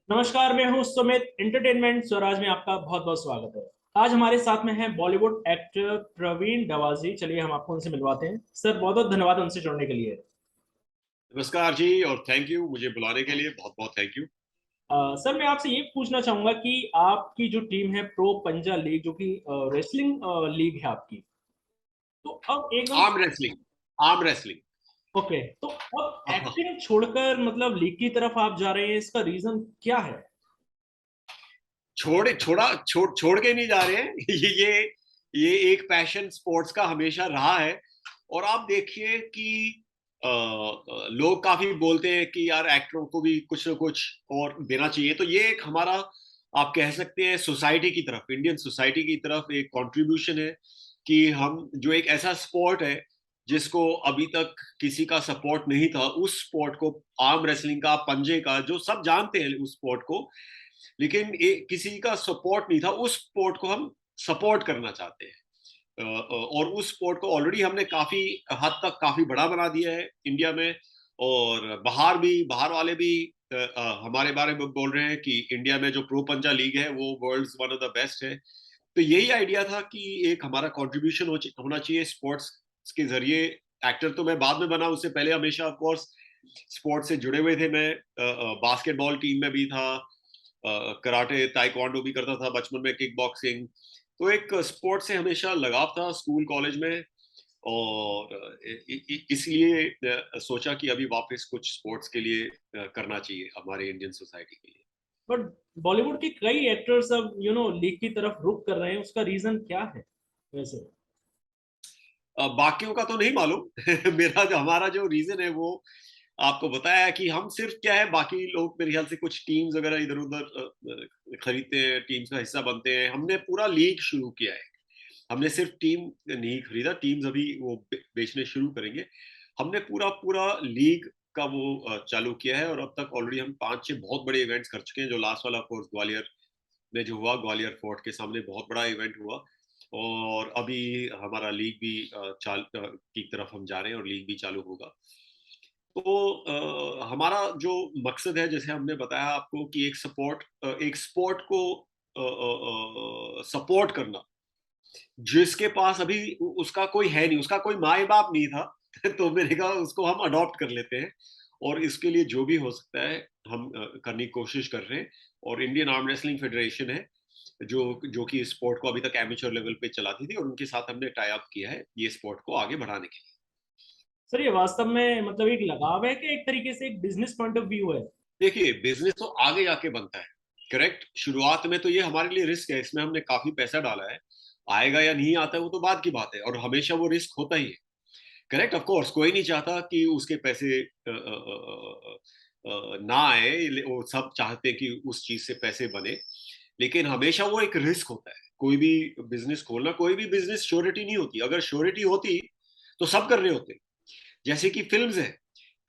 नमस्कार, मैं हूं सुमित। एंटरटेनमेंट स्वराज में आपका बहुत बहुत स्वागत है। आज हमारे साथ में है बॉलीवुड एक्टर प्रवीण डवाजी। चलिए हम आपको उनसे मिलवाते हैं। सर, बहुत बहुत धन्यवाद उनसे जुड़ने के लिए। नमस्कार जी और थैंक यू मुझे बुलाने के लिए बहुत बहुत थैंक यू। सर, मैं आपसे ये पूछना चाहूंगा कि आपकी जो टीम है प्रो पंजा लीग, जो कि रेसलिंग लीग है आपकी, तो अब एकदम। Arm wrestling. Arm wrestling. Okay, तो अब एक्टिंग छोड़कर मतलब लीग की तरफ आप जा रहे हैं, इसका रीजन क्या है? छोड़ के नहीं जा रहे हैं। ये एक पैशन स्पोर्ट्स का हमेशा रहा है। और आप देखिए कि लोग काफी बोलते हैं कि यार एक्टरों को भी कुछ ना कुछ और देना चाहिए, तो ये एक हमारा, आप कह सकते हैं, सोसाइटी की तरफ, इंडियन सोसाइटी की तरफ एक कंट्रीब्यूशन है कि हम जो एक ऐसा स्पोर्ट है जिसको अभी तक किसी का सपोर्ट नहीं था, उस स्पोर्ट को, आर्म रेसलिंग का, पंजे का, जो सब जानते हैं उस स्पोर्ट को, लेकिन किसी का सपोर्ट नहीं था, उस स्पोर्ट को हम सपोर्ट करना चाहते हैं। और उस स्पोर्ट को ऑलरेडी हमने काफी हद तक काफी बड़ा बना दिया है इंडिया में। और बाहर वाले भी हमारे बारे में बोल रहे हैं कि इंडिया में जो प्रो पंजा लीग है वो world's one of the best है। तो यही आइडिया था कि एक हमारा कंट्रीब्यूशन होना चाहिए स्पोर्ट्स के जरिए। एक्टर तो मैं बाद में बना, उससे पहले हमेशा ऑफ कोर्स स्पोर्ट्स से जुड़े हुए थे। मैं बास्केटबॉल टीम में भी था, कराटे ताइक्वांडो भी करता था बचपन में, किक बॉक्सिंग। तो एक स्पोर्ट से हमेशा लगाव था स्कूल कॉलेज में। और इसलिए सोचा कि अभी वापस कुछ स्पोर्ट्स के लिए करना चाहिए हमारे इंडियन सोसाइटी के लिए। बट बॉलीवुड के कई एक्टर्स अब लीग की तरफ रुख कर रहे हैं, उसका रीजन क्या है वैसे? बाकियों का तो नहीं मालूम। हमारा जो रीजन है वो आपको बताया कि हम सिर्फ क्या है, बाकी लोग मेरे ख्याल से कुछ टीम्स वगैरह इधर उधर खरीदते हैं, टीम्स का हिस्सा बनते हैं। हमने पूरा लीग शुरू किया है। हमने सिर्फ टीम नहीं खरीदा, टीम्स अभी वो बेचने शुरू करेंगे। हमने पूरा पूरा लीग का वो चालू किया है। और अब तक ऑलरेडी हम 5-6 बहुत बड़े इवेंट्स कर चुके हैं। जो लास्ट वाला कोर्स ग्वालियर में जो हुआ, ग्वालियर फोर्ट के सामने बहुत बड़ा इवेंट हुआ। और अभी हमारा लीग भी की तरफ हम जा रहे हैं और लीग भी चालू होगा। तो हमारा जो मकसद है, जैसे हमने बताया आपको, कि एक स्पोर्ट को सपोर्ट करना, जिसके पास अभी उसका कोई है नहीं, उसका कोई माए बाप नहीं था। तो मैंने कहा उसको हम अडॉप्ट कर लेते हैं। और इसके लिए जो भी हो सकता है हम करने की कोशिश कर रहे हैं। और इंडियन आर्म रेसलिंग फेडरेशन है जो जो कि इस स्पोर्ट को अभी तक एमेच्योर लेवल पे चलाती थी, और उनके साथ हमने टाई अप किया है ये स्पोर्ट को आगे बढ़ाने के लिए। सर, ये वास्तव में मतलब एक लगाव है कि एक तरीके से एक बिजनेस पॉइंट ऑफ व्यू है? देखिए, बिजनेस तो आगे जाके बनता है। करेक्ट, शुरुआत में तो ये हमारे लिए रिस्क है, इसमें हमने काफी पैसा डाला है। आएगा या नहीं आता है वो तो बात की बात है, और हमेशा वो रिस्क होता ही है। करेक्ट, ऑफ कोर्स कोई नहीं चाहता कि उसके पैसे ना आए, वो सब चाहते हैं कि उस चीज से पैसे बने। लेकिन हमेशा वो एक रिस्क होता है, कोई भी बिजनेस खोलना, कोई भी बिजनेस श्योरिटी नहीं होती। अगर श्योरिटी होती तो सब कर रहे होते। जैसे कि फिल्म्स है,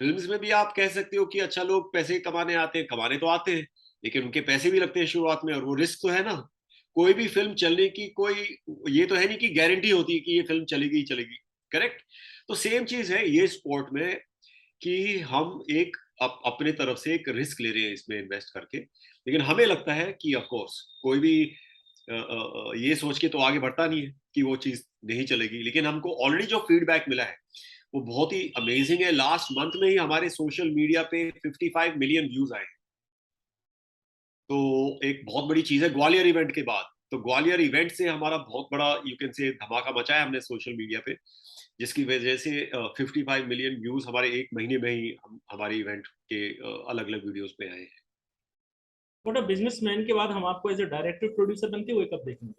फिल्म्स में भी आप कह सकते हो कि अच्छा, लोग पैसे कमाने आते हैं, कमाने तो आते हैं, लेकिन उनके पैसे भी लगते हैं शुरुआत में, और वो रिस्क तो है ना। कोई भी फिल्म चलने की कोई ये तो है नहीं कि गारंटी होती है कि ये फिल्म चलेगी ही चलेगी। करेक्ट। तो सेम चीज है ये स्पोर्ट में, कि हम एक अपने तरफ से एक रिस्क ले रहे हैं इसमें इन्वेस्ट करके। लेकिन हमें लगता है कि ऑफ कोर्स कोई भी ये सोच के तो आगे बढ़ता नहीं है कि वो चीज नहीं चलेगी। लेकिन हमको ऑलरेडी जो फीडबैक मिला है वो बहुत ही अमेजिंग है। लास्ट मंथ में ही हमारे सोशल मीडिया पे 55 मिलियन व्यूज आए। तो एक बहुत बड़ी चीज है ग्वालियर इवेंट के बाद। तो ग्वालियर इवेंट से हमारा बहुत बड़ा, यू कैन से, धमाका मचाया हमने सोशल मीडिया पे, जिसकी वजह से 55 मिलियन व्यूज हमारे एक महीने में ही हमारे इवेंट के अलग अलग वीडियोस पे आए हैं। बट बिजनेसमैन के बाद हम आपको एज ए डायरेक्टर प्रोड्यूसर बनते हुए कब देखेंगे?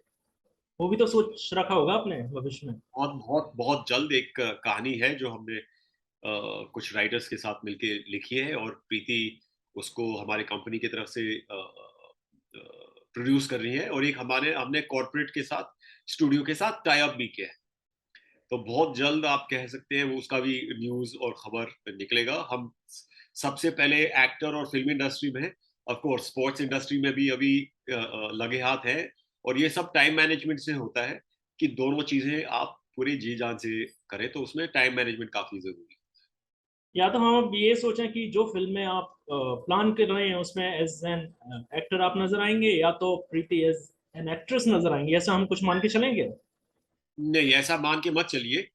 वो भी तो सोच रखा होगा आपने भविष्य में। बहुत बहुत बहुत जल्द एक कहानी है जो हमने कुछ राइटर्स के साथ मिलके लिखी है, और प्रीति उसको हमारे कंपनी की तरफ से प्रोड्यूस कर रही है। और एक हमारे हमने कॉर्पोरेट के साथ, स्टूडियो के साथ टाई अप भी किया है। तो बहुत जल्द आप कह सकते हैं वो उसका भी न्यूज और खबर निकलेगा। हम सबसे पहले एक्टर और फिल्म इंडस्ट्री में, ऑफ कोर्स स्पोर्ट्स इंडस्ट्री में भी अभी लगे हाथ है। और ये सब टाइम मैनेजमेंट से होता है कि दोनों चीजें आप पूरी जी जान से करें, तो उसमें टाइम मैनेजमेंट काफी जरूरी है। या तो हम अब ये सोचें कि जो फिल्में आप प्लान कर रहे हैं उसमें एज एन एक्टर आप नजर आएंगे, या तो प्रीति एज एन एक्ट्रेस नजर आएंगे, ऐसा हम कुछ मान के चलेंगे? नहीं, ऐसा मान के मत चलिए।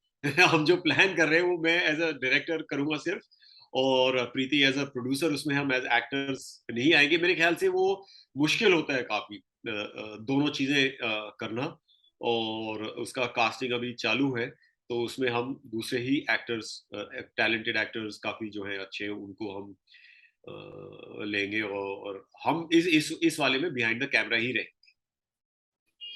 हम जो प्लान कर रहे हैं वो मैं एज अ डायरेक्टर करूंगा सिर्फ, और प्रीति एज अ प्रोड्यूसर, उसमें हम एज एक्टर्स नहीं आएंगे। मेरे ख्याल से वो मुश्किल होता है काफी, दोनों चीजें करना। और उसका कास्टिंग अभी चालू है, तो उसमें हम दूसरे ही एक्टर्स, टैलेंटेड एक्टर्स काफी जो है अच्छे, उनको हम लेंगे। और हम इस वाले में बिहाइंड द कैमरा ही रहेंगे।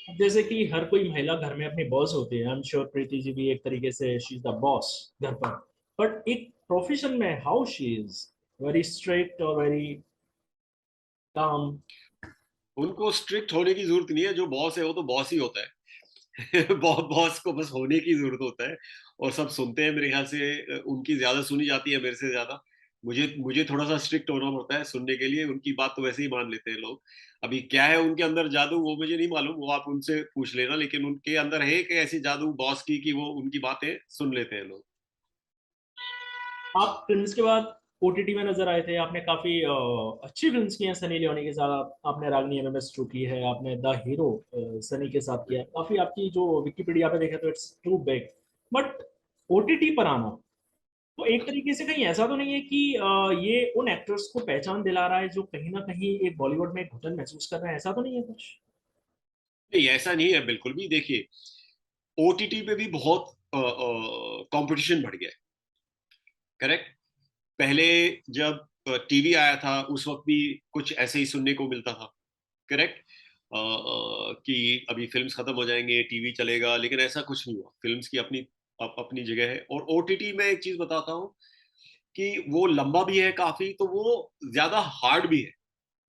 अब जैसे कि हर कोई महिला घर में अपनी बॉस होती है, I am sure Preeti ji भी एक तरीके से शी इज द बॉस घर पर। बट एक प्रोफेशन में how she is very strict और वेरी काम। उनको स्ट्रिक्ट होने की जरूरत नहीं है, जो बॉस है वो तो बॉस ही होता है। बॉस को बस होने की जरूरत होता है, और सब सुनते हैं। मेरे ख्याल से उनकी ज्यादा सुनी जाती है मेरे से ज्यादा। मुझे मुझे थोड़ा सा स्ट्रिक्ट होना पड़ता है सुनने के लिए। उनकी बात तो वैसे ही मान लेते हैं लोग। अभी क्या है उनके अंदर जादू, वो मुझे नहीं मालूम, वो आप उनसे पूछ लेना। लेकिन उनके अंदर है कि ऐसी जादू बॉस की कि वो उनकी बातें सुन लेते हैं लोग। आप फिल्म्स के बाद ओटीटी में नजर आए थे, आपने काफी अच्छी फिल्म्स की हैं सनी लियोनी के साथ। आपने रागनी एमएमएस 2 की है, आपने द हीरो सनी के साथ किया है। काफी आपकी जो विकिपीडिया पे देखा तो it's too big. But OTT पर आना तो एक तरीके से कहीं ऐसा तो नहीं है कि ये उन एक्टर्स को पहचान दिला रहा है जो कहीं ना कहीं एक बॉलीवुड में एक घुटन महसूस कर रहे हैं? ऐसा तो नहीं है कुछ? नहीं, ऐसा नहीं है बिल्कुल भी। देखिए, ओटीटी पे भी बहुत कंपटीशन बढ़ गया है। करेक्ट। पहले जब टीवी आया था उस वक्त भी कुछ ऐसे ही सुनने को मिलता था। करेक्ट। कि अभी फिल्म्स खत्म हो जाएंगे, टीवी चलेगा, लेकिन ऐसा कुछ नहीं हुआ। फिल्म्स की अपनी अपनी जगह है। और ओटीटी में एक चीज बताता हूँ कि वो लंबा भी है काफी, तो वो ज्यादा हार्ड भी है।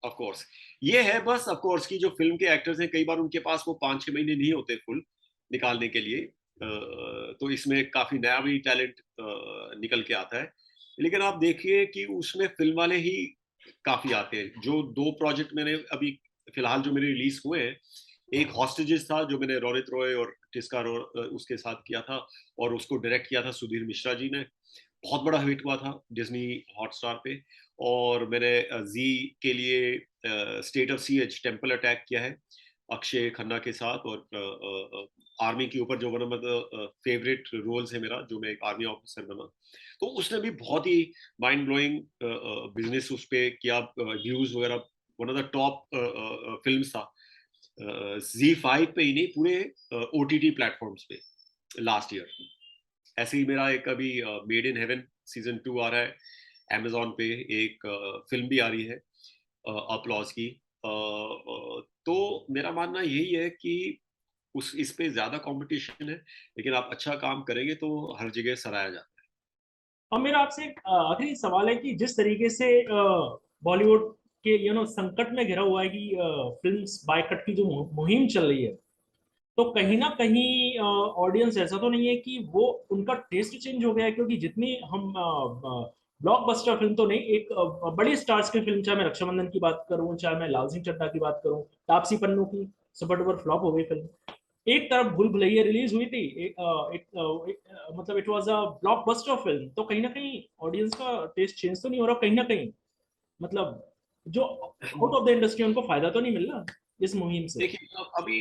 ऑफ कोर्स ये है, बस ऑफ कोर्स की जो फिल्म के एक्टर्स हैं, कई बार उनके पास वो 5-6 महीने नहीं होते फुल निकालने के लिए। तो इसमें काफी नया भी टैलेंट निकल के आता है। लेकिन आप देखिए कि उसमें फिल्म वाले ही काफी आते हैं। जो 2 प्रोजेक्ट मैंने अभी फिलहाल जो मेरे रिलीज हुए हैं, एक हॉस्टेजेस था जो मैंने रोनित रॉय और टिस्का उसके साथ किया था, और उसको डायरेक्ट किया था सुधीर मिश्रा जी ने। बहुत बड़ा हिट हुआ था डिज्नी हॉटस्टार पे। और मैंने जी के लिए state of siege temple attack किया है अक्षय खन्ना के साथ। और आर्मी के ऊपर जो one of the favourite roles है मेरा, जो मैं एक आर्मी ऑफिसर बना। तो उसने भी बहुत ही माइंड ब्लोइंग बिजनेस उस पे किया, व्यूज वगैरह। One of the top film था Z5 पे ही नहीं, पूरे ओटीटी प्लेटफॉर्म्स पे लास्ट ईयर। ऐसे ही मेरा एक अभी मेड इन हेवन सीजन 2 आ रहा है Amazon पे। एक फिल्म भी आ रही है अपलॉज की। तो मेरा मानना यही है कि उस इस पे ज्यादा कंपटीशन है, लेकिन आप अच्छा काम करेंगे तो हर जगह सराहा जाता और मेरा आपसे एक आखिरी सवाल है कि जिस तरीके से बॉलीवुड के संकट में घिरा हुआ है कि फिल्म्स बायकट की जो मुहिम चल रही है, तो कहीं ना कहीं ऑडियंस ऐसा तो नहीं है कि वो उनका टेस्ट चेंज हो गया है? क्योंकि जितनी हम ब्लॉकबस्टर फिल्म तो नहीं, एक बड़ी स्टार्स की फिल्म, चाहे मैं रक्षाबंधन की बात करूं, चाहे मैं लाल सिंह चड्ढा की बात करूं, तापसी पन्नू की सुपर डुपर फ्लॉप हो गई फिल्म। एक तरफ भूल भुलैया रिलीज हुई थी, मतलब it was a blockbuster film, तो कहीं ना कहीं ऑडियंस का टेस्ट चेंज तो नहीं हो रहा कहीं ना कहीं? मतलब जो आउट है। ऑफ द इंडस्ट्री उनको फायदा तो नहीं मिल रहा इस मुहिम से? देखिए, अभी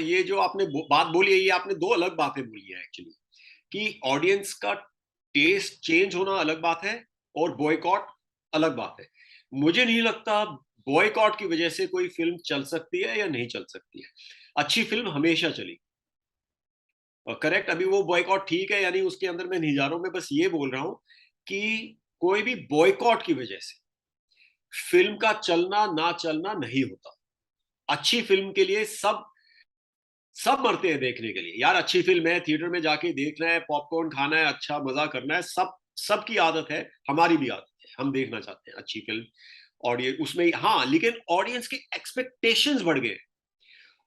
ये जो आपने बात बोली है, ये आपने दो अलग बातें बोली है एक्चुअली। कि ऑडियंस का टेस्ट चेंज होना अलग बात है, और बॉयकॉट अलग बात है। मुझे नहीं लगता बॉयकॉट की वजह से कोई फिल्म चल सकती है या नहीं चल सकती है। अच्छी फिल्म हमेशा चली। करेक्ट। अभी वो बॉयकॉट ठीक है, यानी उसके अंदर मैं नहीं जा रहा हूं। मैं बस ये बोल रहा हूं कि कोई भी बॉयकॉट की वजह से फिल्म का चलना ना चलना नहीं होता। अच्छी फिल्म के लिए सब सब मरते हैं देखने के लिए। यार अच्छी फिल्म है, थिएटर में जाके देखना है, पॉपकॉर्न खाना है, अच्छा मजा करना है, सब सबकी आदत है, हमारी भी आदत है। हम देखना चाहते हैं अच्छी फिल्म। ऑडियंस उसमें, हाँ, लेकिन ऑडियंस के एक्सपेक्टेशंस बढ़ गए।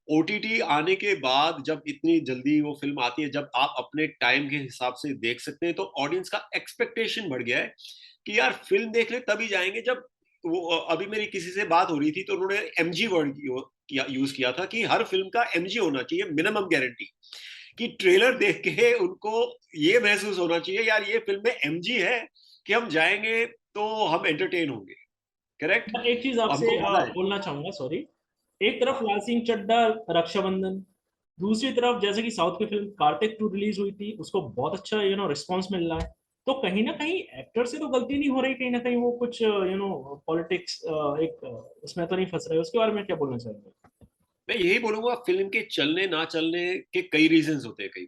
ओटीटी आने के बाद जब इतनी जल्दी वो फिल्म आती है, जब आप अपने टाइम के हिसाब से देख सकते हैं, तो ऑडियंस का एक्सपेक्टेशन बढ़ गया है कि यार फिल्म देख ले तभी जाएंगे। जब वो अभी मेरी किसी से बात हो रही थी, तो उन्होंने एमजी वर्ड यूज किया था कि हर फिल्म का एमजी होना चाहिए, मिनिमम गारंटी। कि ट्रेलर देख के उनको ये महसूस होना चाहिए यार ये फिल्म में एमजी है, कि हम जाएंगे तो हम एंटरटेन होंगे, करेक्ट? मैं एक चीज आपसे हमको मजा है। बोलना चाहूंगा, सॉरी। एक तरफ हाँ, लाल सिंह चड्ढा, रक्षाबंधन, दूसरी तरफ जैसे कि साउथ की फिल्म कार्तिक 2 रिलीज हुई थी, उसको बहुत अच्छा रिस्पॉन्स मिल रहा है। तो कहीं ना कहीं एक्टर से तो गलती नहीं हो रही, कहीं ना कहीं वो कुछ पॉलिटिक्स एक उसमें तो नहीं फंस रहे। उसके बारे में क्या बोलना चाहेंगे? मैं यही बोलूंगा, फिल्म के चलने ना चलने के कई रीजंस होते हैं।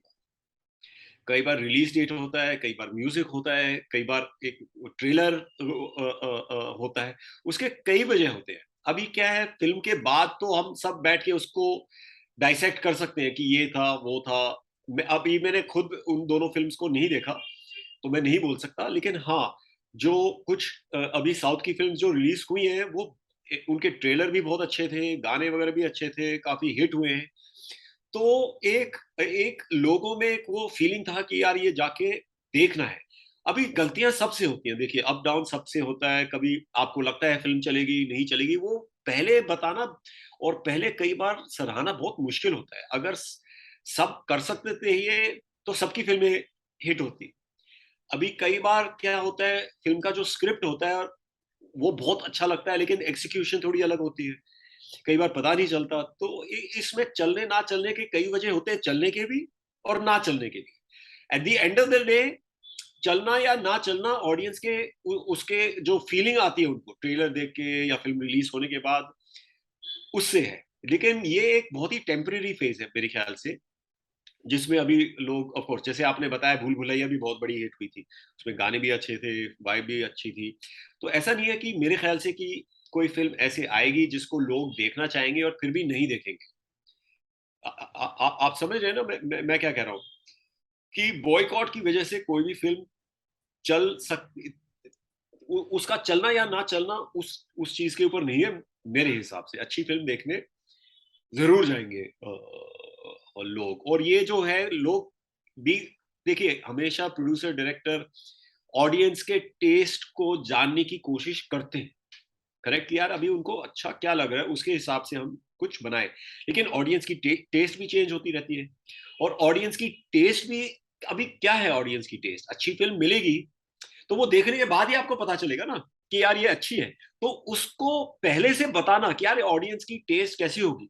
कई बार रिलीज डेट होता है, कई बार म्यूजिक होता है, कई बार एक ट्रेलर होता है, उसके कई वजह होते हैं। अभी क्या है, फिल्म के बाद तो हम सब बैठ के उसको डाइसेक्ट कर सकते हैं कि ये था वो था। अभी मैंने खुद उन दोनों फिल्म्स को नहीं देखा, तो मैं नहीं बोल सकता। लेकिन हाँ, जो कुछ अभी साउथ की फिल्म जो रिलीज हुई हैं, वो उनके ट्रेलर भी बहुत अच्छे थे, गाने वगैरह भी अच्छे थे, काफी हिट हुए हैं। तो एक एक लोगों में एक वो फीलिंग था कि यार ये जाके देखना है। अभी गलतियां सबसे होती हैं, देखिए अप डाउन सबसे होता है। कभी आपको लगता है फिल्म चलेगी नहीं चलेगी, वो पहले बताना और पहले कई बार सराहना बहुत मुश्किल होता है। अगर सब कर सकते थे ये, तो सबकी फिल्में हिट होती। अभी कई बार क्या होता है, फिल्म का जो स्क्रिप्ट होता है वो बहुत अच्छा लगता है, लेकिन एक्सिक्यूशन थोड़ी अलग होती है, कई बार पता नहीं चलता। तो इसमें चलने ना चलने के कई वजह होते हैं, चलने के भी और ना चलने के भी। At the end of the day, चलना या ना चलना ऑडियंस के उसके जो फीलिंग आती है उनको ट्रेलर देख के या फिल्म रिलीज होने के बाद, उससे है। लेकिन ये एक बहुत ही टेम्परेरी फेज है मेरे ख्याल से, जिसमें अभी लोग, ऑफ कोर्स जैसे आपने बताया, भूल भुलैया भी बहुत बड़ी हिट हुई थी, उसमें गाने भी अच्छे थे, वाइब भी अच्छी थी। तो ऐसा नहीं है कि मेरे ख्याल से कि कोई फिल्म ऐसे आएगी जिसको लोग देखना चाहेंगे और फिर भी नहीं देखेंगे। आप समझ रहे हैं ना मैं क्या कह रहा हूँ? कि बॉयकॉट की वजह से कोई भी फिल्म चल सक उसका चलना या ना चलना उस चीज के ऊपर नहीं है। मेरे हिसाब से अच्छी फिल्म देखने जरूर जाएंगे लोग। और ये जो है, लोग भी देखिए, हमेशा प्रोड्यूसर डायरेक्टर ऑडियंस के टेस्ट को जानने की कोशिश करते हैं, करेक्ट? यार अभी उनको अच्छा क्या लग रहा है, उसके हिसाब से हम कुछ बनाए। लेकिन ऑडियंस की टेस्ट भी चेंज होती रहती है। और ऑडियंस की टेस्ट भी, अभी क्या है, ऑडियंस की टेस्ट, अच्छी फिल्म मिलेगी तो वो देखने के बाद ही आपको पता चलेगा ना कि यार ये अच्छी है। तो उसको पहले से बताना कि यार ऑडियंस की टेस्ट कैसी होगी,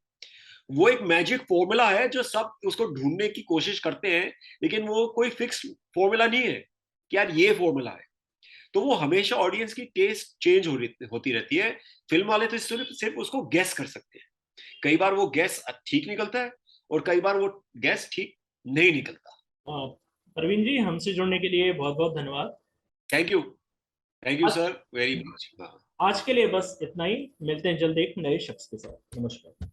वो एक मैजिक फॉर्मूला है जो सब उसको ढूंढने की कोशिश करते हैं। लेकिन वो कोई फिक्स फॉर्मूला नहीं है कि यार ये फॉर्मूला है। तो वो हमेशा ऑडियंस की टेस्ट चेंज होती रहती है। फिल्म वाले तो सिर्फ सिर्फ उसको गैस कर सकते हैं। कई बार वो गैस ठीक निकलता है और कई बार वो गैस ठीक नहीं निकलता। प्रवीण जी, हमसे जुड़ने के लिए बहुत बहुत धन्यवाद। Thank you. थैंक यू आज सर, वेरी मच। आज के लिए बस इतना ही। मिलते हैं जल्द एक नए शख्स के साथ। नमस्कार।